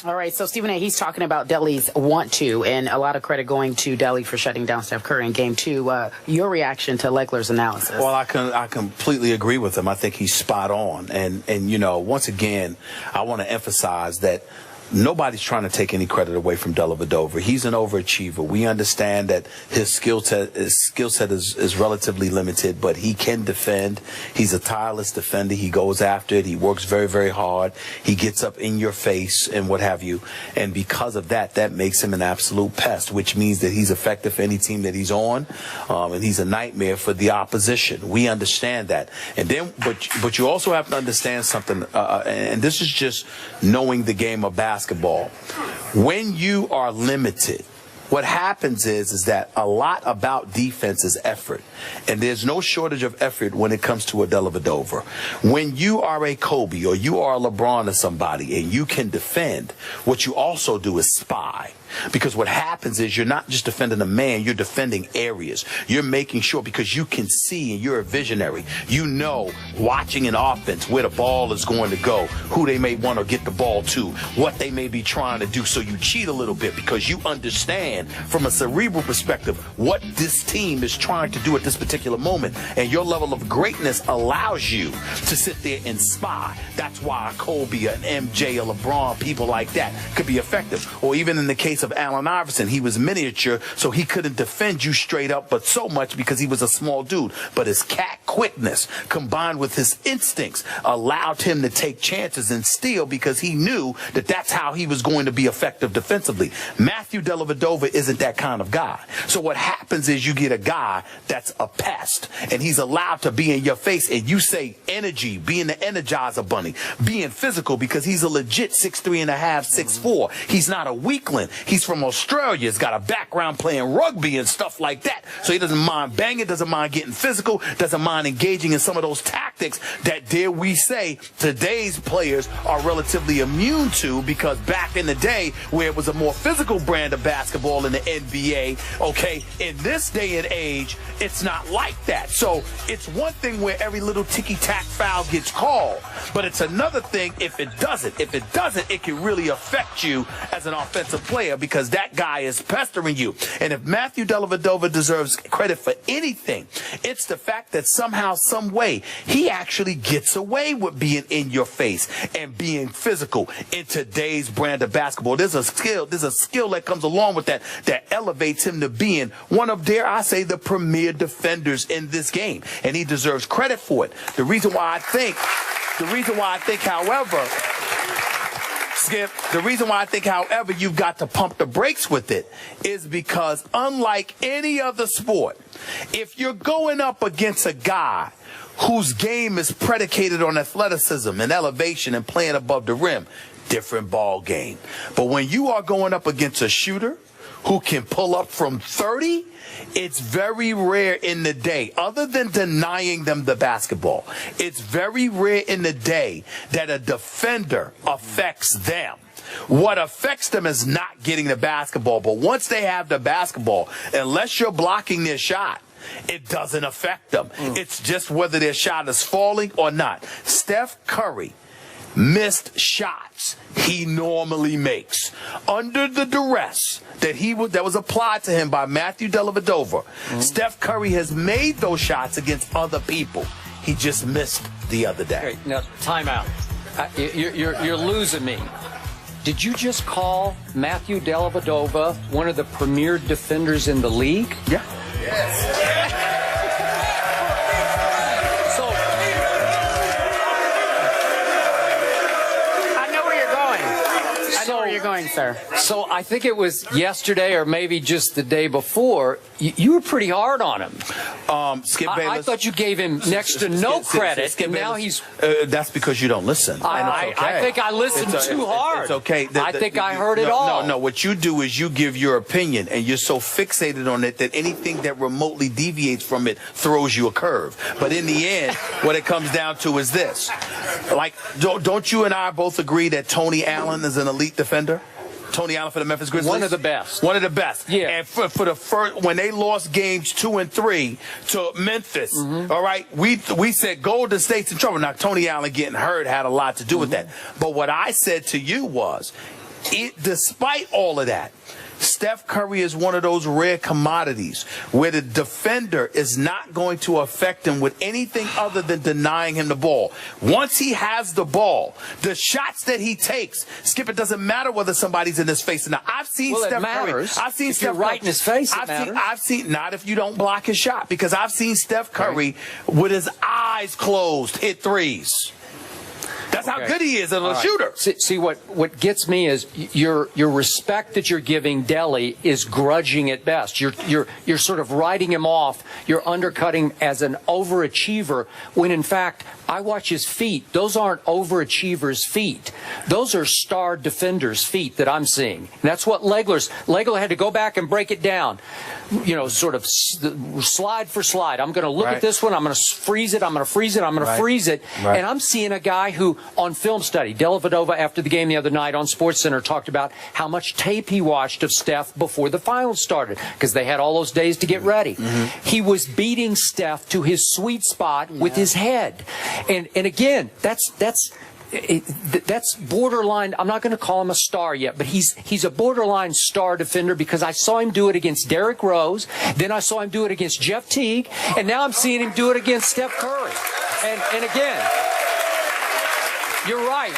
All right, so Stephen A., he's talking about Delhi's want to, and a lot of credit going to Delhi for shutting down Steph Curry in Game 2. Your reaction to Legler's analysis? Well, I completely agree with him. I think he's spot on. And you know, once again, I want to emphasize that nobody's trying to take any credit away from Dellavedova. He's an overachiever. We understand that his skill set is relatively limited, but he can defend. He's a tireless defender. He goes after it. He works very, very hard. He gets up in your face and what have you. And because of that, that makes him an absolute pest, which means that he's effective for any team that he's on, and he's a nightmare for the opposition. We understand that. And then, but you also have to understand something, and this is just knowing the game of basketball. When you are limited, what happens is that a lot about defense is effort. And there's no shortage of effort when it comes to a Dellavedova. When you are a Kobe or you are a LeBron or somebody and you can defend, what you also do is spy. Because what happens is you're not just defending a man, you're defending areas. You're making sure, because you can see and you're a visionary. You know, watching an offense, where the ball is going to go, who they may want to get the ball to, what they may be trying to do. So you cheat a little bit because you understand from a cerebral perspective what this team is trying to do at this particular moment. And your level of greatness allows you to sit there and spy. That's why a Kobe, an MJ, a LeBron, people like that could be effective. Or even in the case of Allen Iverson, he was miniature, so he couldn't defend you straight up, but so much because he was a small dude. But his cat quickness combined with his instincts allowed him to take chances and steal, because he knew that that's how he was going to be effective defensively. Matthew Dellavedova isn't that kind of guy. So what happens is you get a guy that's a pest, and he's allowed to be in your face, and you say energy, being the Energizer Bunny, being physical, because he's a legit 6'3.5", 6'4". He's not a weakling. He's from Australia. He's got a background playing rugby and stuff like that. So he doesn't mind banging, doesn't mind getting physical, doesn't mind engaging in some of those tactics that, dare we say, today's players are relatively immune to, because back in the day where it was a more physical brand of basketball in the NBA, okay, in this day and age, it's not like that. So it's one thing where every little ticky-tack foul gets called, but it's another thing if it doesn't. If it doesn't, it can really affect you as an offensive player, because that guy is pestering you. And if Matthew Dellavedova deserves credit for anything, it's the fact that somehow, some way, he actually gets away with being in your face and being physical in today's brand of basketball. There's a skill that comes along with that elevates him to being one of, dare I say, the premier defenders in this game. And he deserves credit for it. The reason why I think, however, Skip, the reason why I think, however, you've got to pump the brakes with it is because, unlike any other sport, if you're going up against a guy whose game is predicated on athleticism and elevation and playing above the rim, different ball game. But when you are going up against a shooter who can pull up from 30, it's very rare in the day, other than denying them the basketball, it's very rare in the day that a defender affects them. What affects them is not getting the basketball. But once they have the basketball, unless you're blocking their shot, it doesn't affect them. It's just whether their shot is falling or not. Steph Curry missed shots he normally makes under the duress that was applied to him by Matthew Dellavedova. Steph Curry has made those shots against other people. He just missed the other day. Okay, now, time out. You're losing me. Did you just call Matthew Dellavedova one of the premier defenders in the league? Yeah. Yes. You're going, sir. So I think it was yesterday or maybe just the day before, you were pretty hard on him. Skip Bayless. I thought you gave him next to no credit, Skip and now Bayless. he's... That's because you don't listen. I think I listened too hard. It's okay. I think I heard it all. No, what you do is you give your opinion, and you're so fixated on it that anything that remotely deviates from it throws you a curve. But in the end, what it comes down to is this. Like, don't you and I both agree that Tony Allen is an elite defender? Tony Allen for the Memphis Grizzlies? One of the best. One of the best. Yeah. And for the first, when they lost games 2 and 3 to Memphis, all right, we said Golden State's in trouble. Now, Tony Allen getting hurt had a lot to do with that. But what I said to you was, Despite all of that, Steph Curry is one of those rare commodities where the defender is not going to affect him with anything other than denying him the ball. Once he has the ball, the shots that he takes, Skip, it doesn't matter whether somebody's in his face or not. I've seen Steph Curry. I've seen Steph right in his face. I've seen not if you don't block his shot, because I've seen Steph Curry with his eyes closed hit threes. That's how good he is as a shooter. See, what gets me is your respect that you're giving Delly is grudging at best. You're sort of writing him off. You're undercutting him as an overachiever when, in fact, I watch his feet. Those aren't overachievers' feet. Those are star defenders' feet that I'm seeing. And that's what Legler had to go back and break it down. You know, sort of slide for slide. I'm going to look at this one. I'm going to freeze it. I'm going to freeze it. I'm going to freeze it. And I'm seeing a guy who, on film study, Dellavedova after the game the other night on SportsCenter talked about how much tape he watched of Steph before the finals started, because they had all those days to get ready. He was beating Steph to his sweet spot with his head. And again, that's borderline. I'm not going to call him a star yet, but he's a borderline star defender, because I saw him do it against Derrick Rose, then I saw him do it against Jeff Teague, and now I'm seeing him do it against Steph Curry. And again, you're right.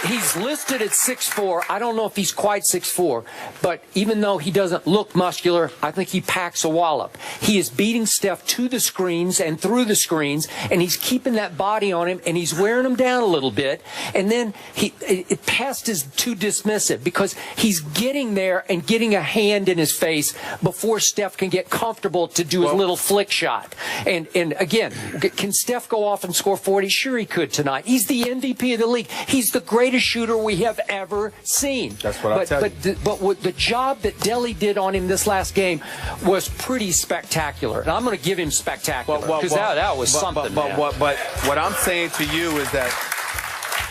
He's listed at 6'4". I don't know if he's quite 6'4", but even though he doesn't look muscular, I think he packs a wallop. He is beating Steph to the screens and through the screens, and he's keeping that body on him, and he's wearing him down a little bit. And then past is too dismissive, because he's getting there and getting a hand in his face before Steph can get comfortable to do his little flick shot. And again, can Steph go off and score 40? Sure he could tonight. He's the MVP of the league. He's the greatest shooter we have ever seen. That's what I tell you. But the job that Delly did on him this last game was pretty spectacular. And I'm going to give him spectacular, because that was something. But what I'm saying to you is that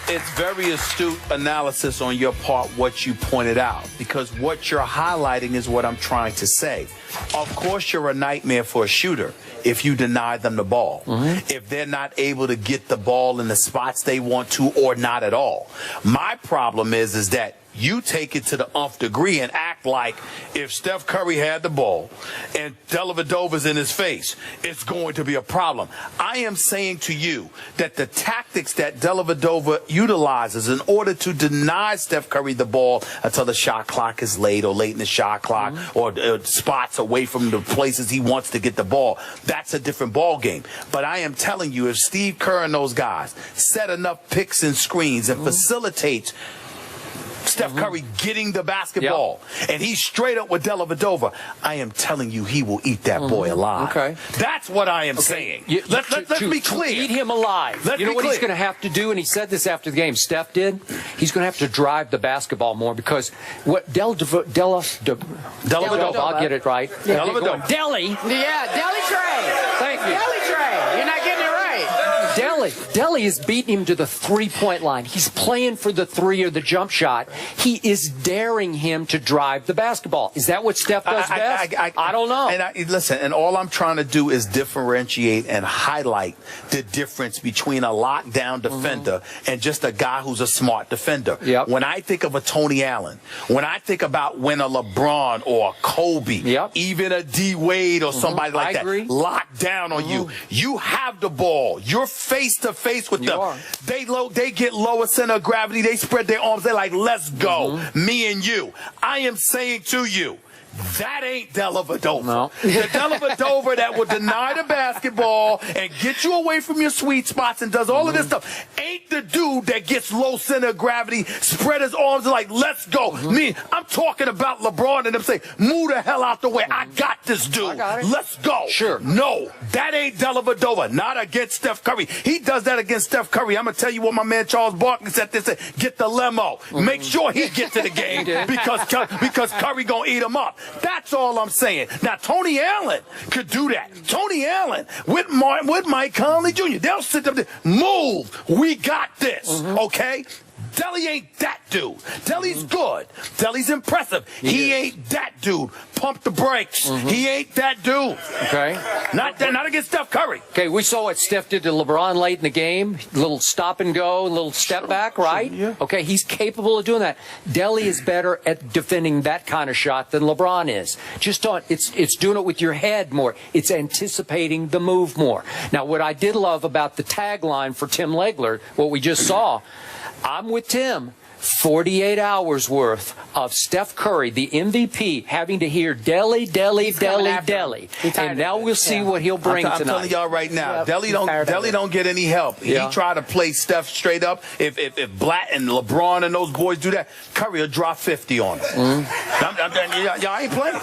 it's very astute analysis on your part, what you pointed out, because what you're highlighting is what I'm trying to say. Of course, you're a nightmare for a shooter if you deny them the ball, if they're not able to get the ball in the spots they want to, or not at all. My problem is that you take it to the nth degree and act like if Steph Curry had the ball and Dellavedova's in his face, it's going to be a problem. I am saying to you that the tactics that Dellavedova utilizes in order to deny Steph Curry the ball until the shot clock is late, or late in the shot clock, or spots away from the places he wants to get the ball, that's a different ball game. But I am telling you, if Steve Kerr and those guys set enough picks and screens and facilitate Steph Curry getting the basketball, and he's straight up with Dellavedova, I am telling you, he will eat that boy alive. Okay. That's what I am saying. Let's be clear. To eat him alive. Let's you know be what clear. He's going to have to do, and he said this after the game, Steph did? He's going to have to drive the basketball more, because what Dellavedova, I'll get it right. Dellavedova. Delly. Yeah, Delly Trey. Thank you. Delly Trey. You're not getting it right. Delly is beating him to the three-point line. He's playing for the three or the jump shot. He is daring him to drive the basketball. Is that what Steph does best? I don't know. And listen, and all I'm trying to do is differentiate and highlight the difference between a lockdown defender and just a guy who's a smart defender. Yep. When I think of a Tony Allen, when I think about when a LeBron or a Kobe, even a D Wade or somebody like that, locked down on you, you have the ball. You're face to face with them. They get lower center of gravity. They spread their arms. They're like, let's go. Me and you. I am saying to you, that ain't Dellavedova. No. The Dellavedova that will deny the basketball and get you away from your sweet spots and does all of this stuff ain't the dude that gets low center of gravity, spread his arms and like, let's go. Me, I'm talking about LeBron and them saying, move the hell out the way. I got this dude. I got it. Let's go. Sure. No, that ain't Dellavedova. Not against Steph Curry. He does that against Steph Curry. I'm going to tell you what my man Charles Barkley said. They said, get the limo. Make sure he gets to the game because Curry going to eat him up. That's all I'm saying. Now, Tony Allen could do that. Tony Allen with Mike Conley Jr. They'll sit up there. Move. We got this. Okay? Delly ain't that dude. Delly's good. Delly's impressive. He ain't that dude. Pump the brakes. He ain't that dude. Okay. Not against Steph Curry. Okay, we saw what Steph did to LeBron late in the game. Little stop and go, little step back, right? Sure, yeah. Okay, he's capable of doing that. Delly is better at defending that kind of shot than LeBron is. Just don't. It's doing it with your head more. It's anticipating the move more. Now, what I did love about the tagline for Tim Legler, what we just saw, I'm with Tim. 48 hours worth of Steph Curry, the MVP, having to hear Delly. And now we'll see what he'll bring I'm tonight. telling y'all right now, Yep. Delly don't get any help. Yeah. He tried to play Steph straight up. If Blatt and LeBron and those boys do that, Curry will drop 50 on him. Y'all ain't playing.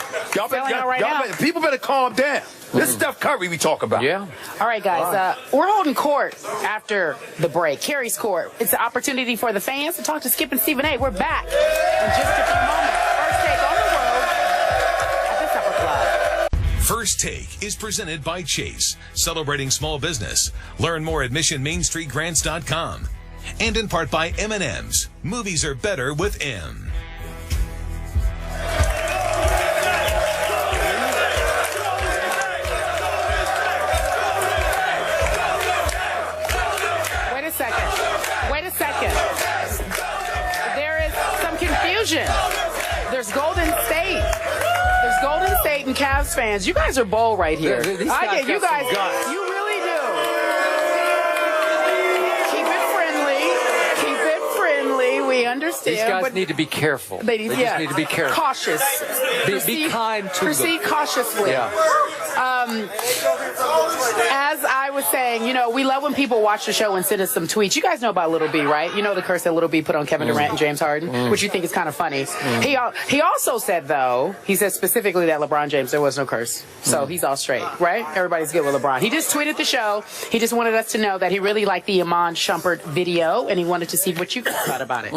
People better calm down. This is Steph Curry we talk about. Yeah. All right, guys. We're holding court after the break. Carrie's court. It's an opportunity for the fans to talk to Skip and Stephen A. We're back in just a few moments. First take on the road at the Supper Club. First Take is presented by Chase, celebrating small business. Learn more at missionmainstreetgrants.com. And in part by M&M's. Movies are better with M. Wait a second. There is some confusion. There's Golden State. There's Golden State and Cavs fans. You guys are bold right here. These I guys get you got some guys. guts. You really do. Keep it friendly. Keep it friendly. We understand. These guys but need to be careful. They just need to be careful. Cautious. Be kind to them. Proceed cautiously. Yeah. As I was saying, you know, we love when people watch the show and send us some tweets. You guys know about Little B, right? You know the curse that Little B put on Kevin Durant and James Harden, which you think is kind of funny. He also said, though, he said specifically that LeBron James, there was no curse. So he's all straight, right? Everybody's good with LeBron. He just tweeted the show. He just wanted us to know that he really liked the Iman Shumpert video, and he wanted to see what you thought about it.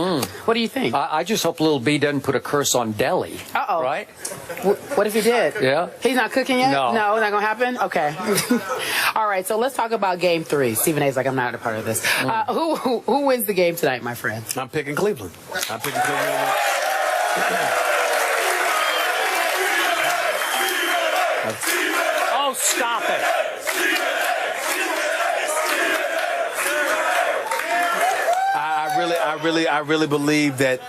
What do you think? I just hope Little B doesn't put a curse on Delly. Uh-oh. Right? What if he did? Yeah. He's not cooking yet? No. No, not going to happen? Okay. All right, so let's talk about Game 3. Stephen A's like, I'm not a part of this. Who wins the game tonight, my friend? I'm picking Cleveland. Oh, stop it. I really believe that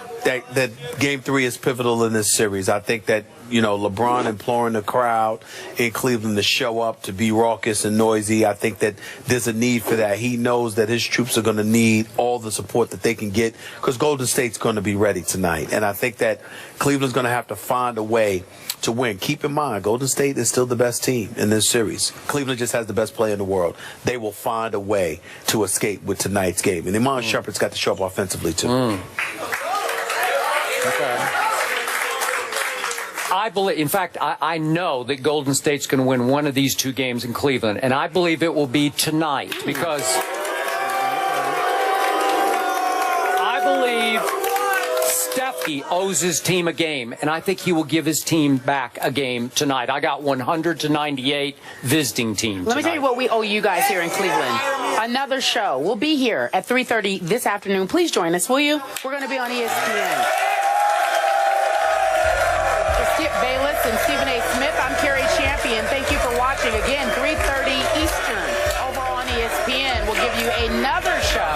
Game 3 is pivotal in this series. I think that, you know, LeBron imploring the crowd in Cleveland to show up, to be raucous and noisy. I think that there's a need for that. He knows that his troops are going to need all the support that they can get because Golden State's going to be ready tonight. And I think that Cleveland's going to have to find a way to win. Keep in mind, Golden State is still the best team in this series. Cleveland just has the best player in the world. They will find a way to escape with tonight's game. And Iman Shumpert's got to show up offensively, too. Okay. I believe, in fact, I know that Golden State's going to win one of these two games in Cleveland, and I believe it will be tonight because I believe Steffi owes his team a game, and I think he will give his team back a game tonight. I got 100-98 visiting team tonight. Let me tell you what we owe you guys here in Cleveland. Another show. We'll be here at 3:30 this afternoon. Please join us, will you? We're going to be on ESPN. Skip Bayless and Stephen A. Smith, I'm Carrie Champion. Thank you for watching. Again, 3:30 Eastern over on ESPN. We'll give you another show